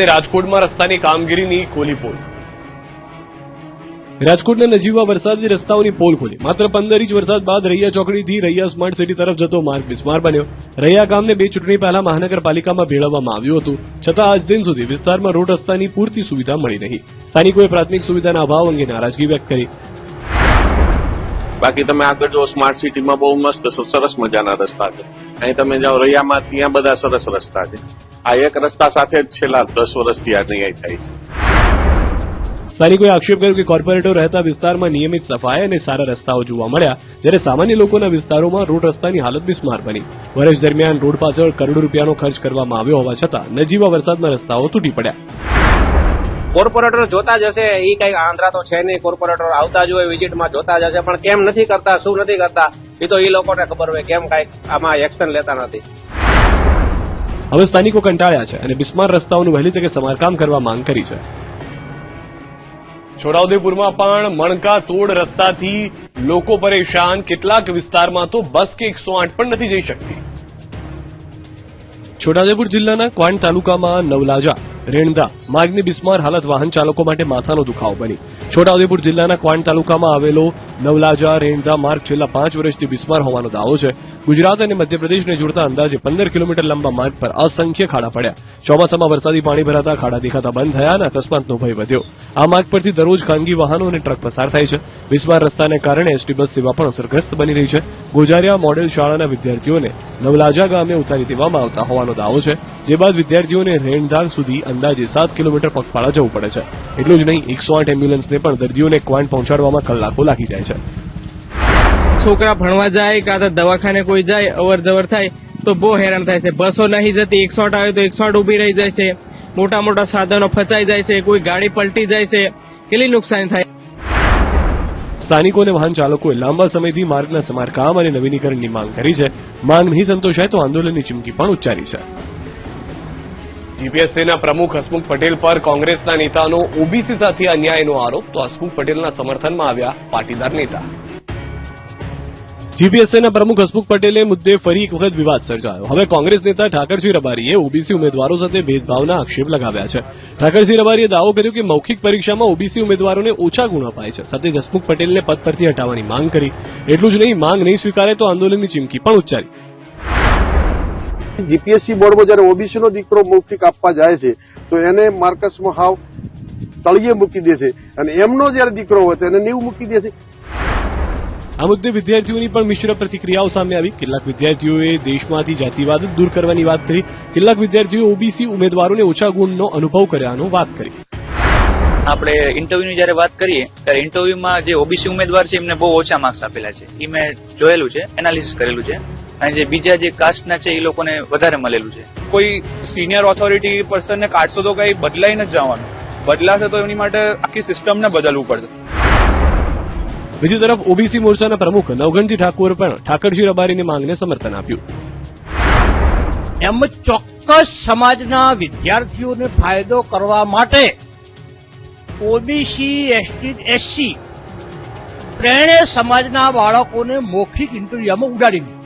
રાજકોટમાં રસ્તાની કામગીરીની ખોલી પોલ। રાજકોટના નજીવા વરસાદે રસ્તાઓની પોલ ખોલી। માત્ર 15 ઇંચ વરસાદ બાદ રૈયા ચોકડીથી રૈયા સ્માર્ટ સિટી તરફ જતો માર્ગ બિસ્માર બન્યો। રૈયા ગામને 2 ચૂંટણી પહેલા મહાનગરપાલિકામાં ભેળવવામાં આવ્યું હતું, છતાં આજ દિન સુધી વિસ્તારમાં રોડ રસ્તાની પૂરતી સુવિધા મળી નહીં। સ્થાનિકોએ પ્રાથમિક સુવિધાના અભાવ અંગે નારાજગી વ્યક્ત કરી। બાકી તમે આગળ જો સ્માર્ટ સિટીમાં બહુ મસ્ત સરસ મજાના રસ્તા છે, અહીં તમે જાઓ રૈયામાં ત્યાં બધા સરસ રસ્તા છે। આ એક રસ્તા સાથે જ છેલ્લા 10 વર્ષથી આ ન્યાય થાય છે। સ્થાનિકોએ આક્ષેપ કર્યો કે કોર્પોરેટરો રહેતા વિસ્તારમાં નિયમિત સફાઈ અને સારા રસ્તાઓ જોવા મળ્યા, જ્યારે સામાન્ય લોકોના વિસ્તારોમાં રોડ રસ્તાની હાલત બિસ્માર બની। વર્ષ દરમિયાન રોડ પાછળ કરોડો રૂપિયાનો ખર્ચ કરવામાં આવ્યો હોવા છતાં નજીવા વરસાદમાં રસ્તાઓ તૂટી પડ્યા। કોર્પોરેટર જોતા જ હશે, એ કઈ આંધ્રા તો છે નહીં, કોર્પોરેટર આવતા જ હોય વિઝિટમાં જોતા જ હશે, પણ કેમ નથી કરતા, શું નથી કરતા, એ તો એ લોકોને ખબર હોય, કેમ કઈ આમાં એક્શન લેતા નથી। હવે સ્થાનિકો કંટાળ્યા છે અને બિસ્માર રસ્તાઓનું વહેલી તકે સમારકામ કરવા માંગ કરી છે। છોટાઉદેપુરમાં પણ મણકા તોડ રસ્તાથી લોકો પરેશાન। કેટલાક વિસ્તારમાં તો બસ કે 108 પણ નથી જઈ શકતી। છોટાઉદેપુર જિલ્લાના ક્વાંટ તાલુકામાં નવલાજા રેણદા માર્ગની બિસ્માર હાલત વાહન ચાલકો માટે માથાનો દુખાવો બની। છોટાઉદેપુર જિલ્લાના ક્વાંટ તાલુકામાં આવેલો નવલાજા રેણદા માર્ગ છેલ્લા 5 વર્ષથી બિસ્માર હોવાનો દાવો છે। ગુજરાત અને મધ્યપ્રદેશને જોડતા અંદાજે 15 કિલોમીટર લાંબા માર્ગ પર અસંખ્ય ખાડા પડ્યા। ચોમાસામાં વરસાદી પાણી ભરાતા ખાડા દેખાતા બંધ થયા અને અકસ્માતનો ભય વધ્યો। આ માર્ગ પરથી દરરોજ ખાનગી વાહનો અને ટ્રક પસાર થાય છે। બિસ્માર રસ્તાને કારણે એસટી બસ સેવા પણ અસરગ્રસ્ત બની રહી છે। ગોજારિયા મોડેલ શાળાના વિદ્યાર્થીઓને નવલાજા ગામે ઉતારી દેવામાં આવતા હોવાનો દાવો છે, જે બાદ વિદ્યાર્થીઓને રેણદા સુધી અંદાજે 7 કિલોમીટર પગપાળા જવું પડે છે। એટલું જ નહીં, 108 એમ્બ્યુલન્સને પણ દર્દીઓને ક્વાંટ પહોંચાડવામાં કલાકો લાગી જાય છે। છોકરા ભણવા જાય કાં તો દવાખાને કોઈ જાય, અવર જવર થાય તો બહુ હેરાન થાય છે। બસો નહીં જતી, 108 આવે તો 108 ઉભી રહી જાય છે, મોટા મોટા સાધનો ફસાઈ જાય છે, કોઈ ગાડી પલટી જાય છે, કેટલી નુકસાન થાય। સ્થાનિકો અને વાહન ચાલકોએ લાંબા સમયથી માર્ગના સમારકામ અને નવીનીકરણની માંગ કરી છે। માંગ નહીં સંતોષાય તો આંદોલનની ચીમકી પણ ઉચ્ચારી છે। જીપીએસસીના પ્રમુખ હસમુખ પટેલ પર કોંગ્રેસના નેતાનો ઓબીસી સાથે અન્યાયનો આરોપ, તો હસમુખ પટેલના સમર્થનમાં આવ્યા પાટીદાર નેતા। જીપીએસસીના પ્રમુખ હસમુખ પટેલે મુદ્દે ફરી એક વખત વિવાદ સર્જાયો। હવે કોંગ્રેસ નેતા ઠાકરસિંહ રબારીએ ઓબીસી ઉમેદવારો સાથે ભેદભાવના આક્ષેપ લગાવ્યા છે। ઠાકરસિંહ રબારીએ દાવો કર્યો કે મૌખિક પરીક્ષામાં ઓબીસી ઉમેદવારોને ઓછા ગુણ અપાય છે। સાથે જ હસમુખ પટેલને પદ પરથી હટાવવાની માંગ કરી। એટલું જ નહીં, માંગ નહીં સ્વીકારે તો આંદોલનની ચીમકી પણ ઉચ્ચારી। જીપીએસસી બોર્ડમાં જયારે ઓબીસી નો દીકરો મૌખિક આપવા જાય છે તો એને માર્કસમાં હાવ તળિયે મૂકી દે છે, અને એમનો જયારે દીકરો હોય તો એને 90 મૂકી દે છે। આ મુદ્દે વિદ્યાર્થીઓની પણ મિશ્ર પ્રતિક્રિયાઓ સામે આવી। કેટલાક વિદ્યાર્થીઓએ દેશમાંથી જાતિવાદ દૂર કરવાની વાત કરી, કેટલાક વિદ્યાર્થીઓએ ઓબીસી ઉમેદવારોને ઓછા ગુણનો અનુભવ કર્યાનો વાત કરી। આપણે ઇન્ટરવ્યુની જયારે વાત કરીએ ત્યારે ઇન્ટરવ્યુમાં જે ઓબીસી ઉમેદવાર છે એમને બહુ ઓછા માર્ક્સ આપેલા છે, એ મેં જોયેલું છે, એનાલિસિસ કરેલું છે, અને જે બીજા જે કાસ્ટના છે એ લોકોને વધારે મળેલું છે। કોઈ સિનિયર ઓથોરિટી પર્સનને કાઢશો તો કઈ બદલાઈને જ જવાનું, બદલાશે તો એની માટે આખી સિસ્ટમને બદલવું પડશે। બીજી તરફ ઓબીસી મોરચાના પ્રમુખ નવઘણજી ઠાકોર પણ ઠાકરસિંહ રબારીની માંગને સમર્થન આપ્યું। એમ ચોક્કસ સમાજના વિદ્યાર્થીઓને ફાયદો કરવા માટે ઓબીસી, એસટી, એસસી ત્રણે સમાજના બાળકોને મૌખિક ઇન્ટરવ્યુમાં ઉડાડી દીધું।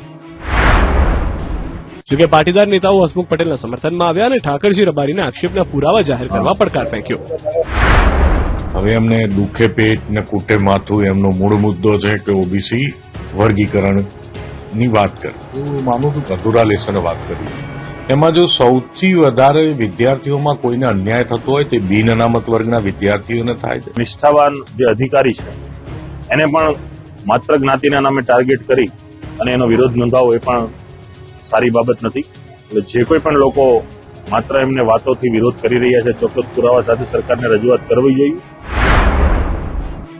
જોકે પાટીદાર નેતાઓ હસમુખ પટેલના સમર્થનમાં આવ્યા અને ઠાકરસિંહ રબારીના આક્ષેપના પુરાવા જાહેર કરવા પડકાર ફેંક્યો। હવે એમને દુખે પેટ ને કૂટે માથું એમનો મૂળ મુદ્દો છે કે ઓબીસી વર્ગીકરણની વાત કરી। હું માનું છું અધૂરા લેસને વાત કરી। એમાં જો સૌથી વધારે વિદ્યાર્થીઓમાં કોઈને અન્યાય થતો હોય તે બિન અનામત વર્ગના વિદ્યાર્થીઓને થાય છે। નિષ્ઠાવાન જે અધિકારી છે એને પણ માત્ર જ્ઞાતિના નામે ટાર્ગેટ કરી અને એનો વિરોધ નોંધાવો એ પણ સારી બાબત નથી। એટલે જે કોઈ પણ લોકો માત્ર એમને વાતોથી વિરોધ કરી રહ્યા છે, ચોક્કસ પુરાવા સાથે સરકારને રજૂઆત કરવી જોઈએ।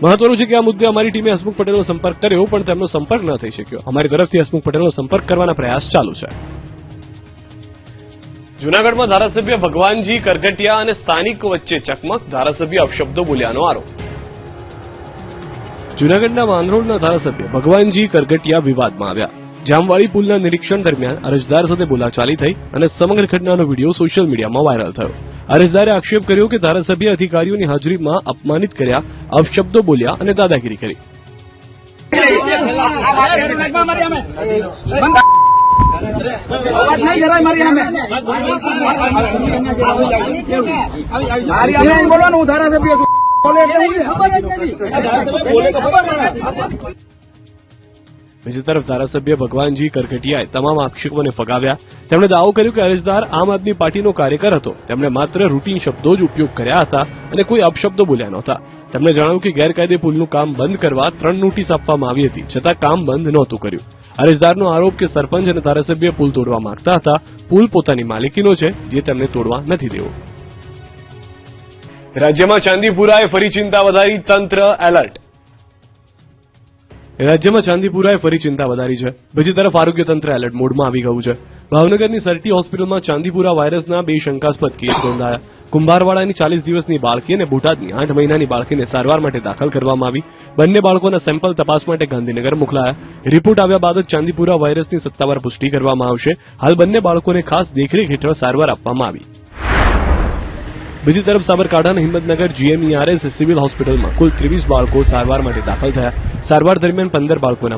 મહત્વનું છે કે આ મુદ્દે અમારી ટીમે હસમુખ પટેલનો સંપર્ક કર્યો, પણ તેમનો સંપર્ક ન થઈ શક્યો। અમારી તરફથી હસમુખ પટેલનો સંપર્ક કરવાના પ્રયાસ ચાલુ છે। જૂનાગઢમાં ધારાસભ્ય ભગવાનજી કરગટિયા અને સ્થાનિકો વચ્ચે ચકમક, ધારાસભ્ય અપશબ્દો બોલ્યાનો આરોપ। જૂનાગઢના માંગરોળના ધારાસભ્ય ભગવાનજી કરગટિયા વિવાદમાં આવ્યા। જામવાળી પુલના નિરીક્ષણ દરમિયાન અરજદાર સાથે બોલાચાલી થઈ અને સમગ્ર ઘટનાનો વિડીયો સોશિયલ મીડિયામાં વાયરલ થયો। અરજદારે આક્ષેપ કર્યો કે ધારાસભ્ય અધિકારીઓની હાજરીમાં અપમાનિત કર્યા, અપશબ્દો બોલ્યા અને દાદાગીરી કરી। બીજી તરફ ધારાસભ્ય ભગવાનજી કરકટિયાએ તમામ આક્ષેપોને ફગાવ્યા. તેમણે દાવો કર્યો કે અરજદાર આમ આદમી પાર્ટીનો કાર્યકર હતો. તેમણે માત્ર રૂટીન શબ્દો જ ઉપયોગ કર્યા હતા અને કોઈ અપશબ્દો બોલ્યા નહોતા. તેમણે જણાવ્યું કે ગેરકાયદે પુલનું કામ બંધ કરવા 3 નોટિસ આપવામાં આવી હતી, છતાં કામ બંધ નહોતું કર્યું. અરજદારનો આરોપ કે સરપંચ અને ધારાસભ્ય પુલ તોડવા માંગતા હતા. પુલ પોતાની માલિકીનો છે, જે તેમને તોડવા નથી દેવો. રાજ્યમાં ચાંદીપુરાએ ફરી ચિંતા વધારી, તંત્ર એલર્ટ. રાજ્યમાં ચાંદીપુરાએ ફરી ચિંતા વધારી છે. બીજી તરફ આરોગ્ય તંત્ર એલર્ટ મોડમાં આવી ગયું છે. ભાવનગરની સરટી હોસ્પિટલમાં ચાંદીપુરા વાયરસના 2 શંકાસ્પદ કેસ નોંધાયા. કુંભારવાડાની 40 દિવસની બાળકી અને બોટાદની 8 મહિનાની બાળકીને સારવાર માટે દાખલ કરવામાં આવી. બંને બાળકોના સેમ્પલ તપાસ માટે ગાંધીનગર મોકલાયા. રિપોર્ટ આવ્યા બાદ જ ચાંદીપુરા વાયરસની સત્તાવાર પુષ્ટિ કરવામાં આવશે. હાલ બંને બાળકોને ખાસ દેખરેખ હેઠળ સારવાર આપવામાં આવી. બીજી તરફ સાબરકાંઠાના હિંમતનગર GMERS સિવિલ હોસ્પિટલમાં કુલ 23 બાળકો સારવાર માટે દાખલ થયા. સારવાર દરમિયાન 15 બાળકોના